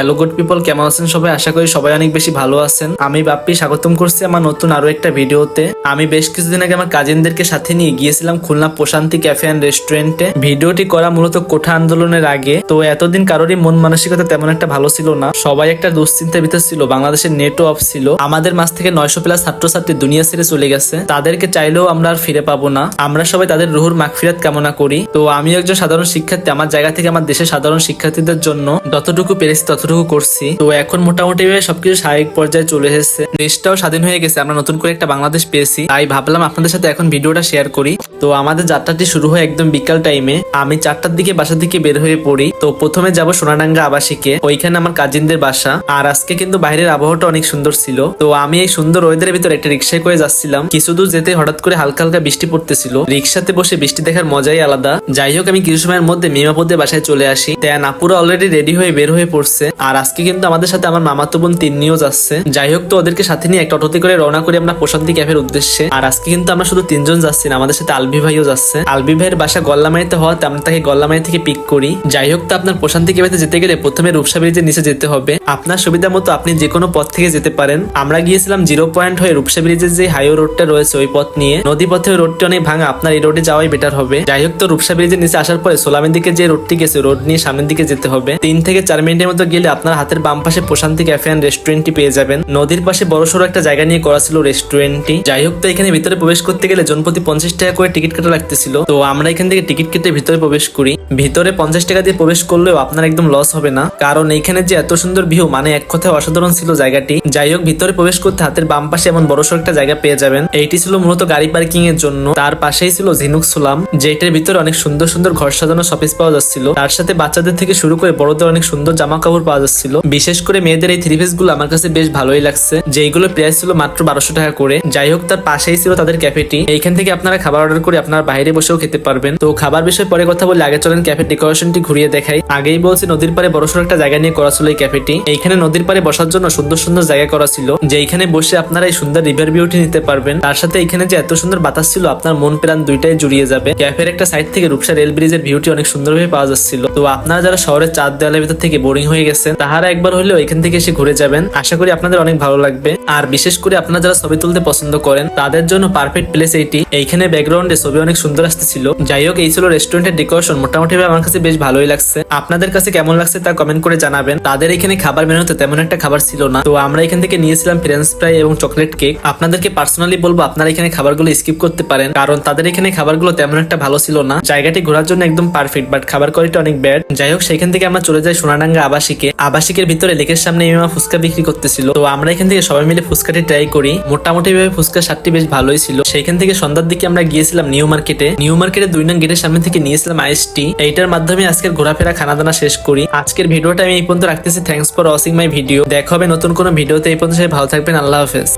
Hello good people, কেমন আছেন সবাই? আশা করি সবাই অনেক বেশি ভালো আছেন। আমি বাপ্পি স্বাগতম করছি আমার নতুন আরো একটা ভিডিওতে। আমি বেশ কিছুদিন আগে আমার কাজিনদেরকে সাথে নিয়ে গিয়েছিলাম খুলনা প্রশান্তি ক্যাফে অ্যান্ড রেস্টুরেন্টে। ভিডিওটি করা মূলত কোঠা আন্দোলনের আগে। তো এতদিন কারোরই মন মানসিকতা তেমন একটা ভালো ছিল না, সবাই একটা দুশ্চিন্তার ভিতর ছিল। বাংলাদেশের নেটও অফ ছিল। আমাদের মাঝ থেকে 900+ ছাত্রছাত্রী দুনিয়া ছেড়ে চলে গেছে। তাদেরকে চাইলেও আমরা আর ফিরে পাবো না। আমরা সবাই তাদের রুহুর মাগফিরাত কামনা করি। তো আমি একজন সাধারণ শিক্ষার্থী, আমার জায়গা থেকে আমার দেশের সাধারণ শিক্ষার্থীদের জন্য যতটুকু পেরেছি ততটুকু করছি। তো এখন মোটামুটি সবকিছু স্বাভাবিক পর্যায়ে চলে এসেছে, দেশটাও স্বাধীন হয়ে গেছে, আমরা নতুন করে একটা বাংলাদেশ পেয়েছি। তাই ভাবলাম আপনাদের সাথে এখন ভিডিওটা শেয়ার করি। তো আমাদের যাত্রাটি শুরু হয় একদম বিকাল টাইমে। আমি 4টার দিকে বাসা থেকে বের হয়ে পড়ি। তো প্রথমে যাব সোনাডাঙ্গা আবাসিকে, ওইখানে আমার কাজিনদের বাসা। আর আজকে কিন্তু বাইরের আবহাওয়াটা অনেক সুন্দর ছিল। তো আমি এই সুন্দর ওয়েদারের ভিতরে একটা রিক্সায় করে যাচ্ছিলাম। কিছু দূর যেতে হঠাৎ করে হালকা হালকা বৃষ্টি পড়তেছিল। রিক্সাতে বসে বৃষ্টি দেখার মজাই আলাদা। যাই হোক, আমি কিছু সময়ের মধ্যে মিমাপুদের বাসায় চলে আসি। দেন আপুরা অলরেডি রেডি হয়ে বের হয়ে পড়ছে। আর আজকে কিন্তু আমাদের সাথে আমার মামাতো বোন তিন্নিও যাচ্ছে। যাই হোক, তো ওদেরকে সাথে নিয়ে একটা অটোতে করে রওনা করি আমরা প্রশান্তি ক্যাফের উদ্দেশ্যে। আর আজকে কিন্তু আমরা শুধু 3জন যাচ্ছি না, আমাদের সাথে আলবি ভাইও যাচ্ছে। আলবি ভাইয়ের বাসা গল্লামারিতে হওয়াতে আমরা তাকে গল্লামারি থেকে পিক করি। যাই হোক, তো আপনার প্রশান্তি ক্যাফেতে যেতে গেলে প্রথমে রূপসা ব্রিজের নিচে যেতে হবে। আপনার সুবিধা মতো আপনি যে কোনো পথ থেকে যেতে পারেন। আমরা গিয়েছিলাম 0 পয়েন্ট হয়ে রূপসা ব্রিজের যে হাইওয়ে রোডটা রয়েছে ওই পথ নিয়ে। নদী পথে ওই রোডটি অনেক ভাঙা, আপনার এই রোডে যাওয়াই বেটার হবে। যাই হোক, তো রূপসা ব্রিজের নিচে আসার পরে সোলামের দিকে যে রোডটি গেছে রোড নিয়ে সামনের দিকে যেতে হবে। 3 থেকে 4 মিনিটের মতো গেলে আপনার হাতের বাম পাশে প্রশান্তি ক্যাফে অ্যান্ড রেস্টুরেন্টটি পেয়ে যাবেন। নদীর পাশে বড়সড় একটা জায়গা নিয়ে করা ছিল রেস্টুরেন্টটি। যাই হোক, তো এখানে ভিতরে প্রবেশ করতে গেলে জনপ্রতি 50 টাকা করে টিকিট কাটা লাগতেছিল। তো আমরা এখান থেকে টিকিট কেটে ভিতরে প্রবেশ করি। ভিতরে 50 টাকা দিয়ে প্রবেশ করলেও আপনার একদম লস হবে না, কারণ এইখানে যে এত সুন্দর ভিউ, মানে এক কথায় অসাধারণ ছিল জায়গাটি। যাই হোক, ভিতরে প্রবেশ করতে হাতের বাম পাশে এমন বড়সড় একটা জায়গা পেয়ে যাবেন। এইটি ছিল মূলত গাড়ি পার্কিং এর জন্য। তার পাশেই ছিল ঝিনুক সোলাম, যেটার ভিতরে অনেক সুন্দর সুন্দর ঘর সাজানো শপিস পাওয়া যাচ্ছিল। তার সাথে বাচ্চাদের থেকে শুরু করে বড়দের অনেক সুন্দর জামা কাপড় পাওয়া যাচ্ছিল। বিশেষ করে মেয়েদের এই 3 পিস গুলো আমার কাছে বেশ ভালোই লাগছে, যেইগুলো প্রাইস ছিল মাত্র 1200 টাকা করে। যাই হোক, তার পাশেই ছিল তাদের ক্যাফেটি। এইখান থেকে আপনারা খাবার অর্ডার করে আপনারা বাইরে বসেও খেতে পারবেন। তো খাবার বিষয়ে পরে কথা বলে আগে চলেন ক্যাফের ডেকোরেশনটি ঘুরিয়ে দেখাই। আগেই বলছি নদীর পাড়ে বড়সড় একটা জায়গা নিয়ে করা ছিল এই ক্যাফেটি। এইখানে নদীর পাড়ে বসার জন্য সুন্দর সুন্দর জায়গা করা ছিল, যেখানে বসে আপনারা এই সুন্দর রিভার ভিউটি নিতে পারবেন। তার সাথে এখানে যে এত সুন্দর বাতাস ছিল, আপনার মন প্রাণ দুইটাই জুড়িয়ে যাবে। ক্যাফের একটা সাইড থেকে রূপসা রেল ব্রিজের ভিউটি অনেক সুন্দরভাবে পাওয়া যাচ্ছিল। তো আপনারা যারা শহরের চার দেওয়ালের ভিতর থেকে বোরিং হয়ে গেছেন, তাহারা একবার হলেও এখান থেকে এসে ঘুরে যাবেন। আশা করি আপনাদের অনেক ভালো লাগবে। আর বিশেষ করে আপনারা যারা ছবি তুলতে পছন্দ করেন তাদের জন্য পারফেক্ট প্লেস এইটি। এইখানে ব্যাকগ্রাউন্ডে ছবি অনেক সুন্দর আসতেছিল। যাই হোক, এই ছিল রেস্টুরেন্টের ডেকোরেশন। মোটামুটি আমার কাছে বেশ ভালোই লাগছে। আপনাদের কাছে কেমন লাগছে তা কমেন্ট করে জানাবেন। তাদের এখানে খাবার মেনুতে তেমন একটা খাবার ছিল না। তো আমরা এখান থেকে নিয়েছিলাম ফ্রেঞ্চ ফ্রাই এবং চকলেট কেক। আপনাদেরকে পার্সোনালি বলবো আপনারা এখানে খাবারগুলো স্কিপ করতে পারেন, কারণ তাদের এখানে খাবারগুলো তেমন একটা ভালো ছিল না। জায়গাটি ঘোরার জন্য একদম পারফেক্ট, বাট খাবার কোয়ালিটি অনেক ব্যাড। যাই হোক, সেখান থেকে আমরা চলে যাই সোনাডাঙ্গা আবাসিকে। আবাসিকের ভিতরে লেকের সামনে ইমামা ফুচকা বিক্রি করতেছিল। তো আমরা এখান থেকে সবাই মিলে ফুচকাটি ট্রাই করি। মোটামুটি ভাবে ফুচকার স্বাদটি বেশ ভালোই ছিল। সেখান থেকে সন্ধ্যার দিকে আমরা গিয়েছিলাম নিউ মার্কেটে। নিউ মার্কেটের 2 নং গেটের সামনে থেকে নিয়েছিলাম আইস টি। এইটার মাধ্যমে আজকের ঘোরাফেরা খানা দানা শেষ করি। আজকের ভিডিওটা আমি এই পর্যন্ত রাখতেছি। Thanks for watching my video. দেখা হবে নতুন কোনো ভিডিওতে। এই পর্যন্ত ভালো থাকবেন। আল্লাহ হাফেজ।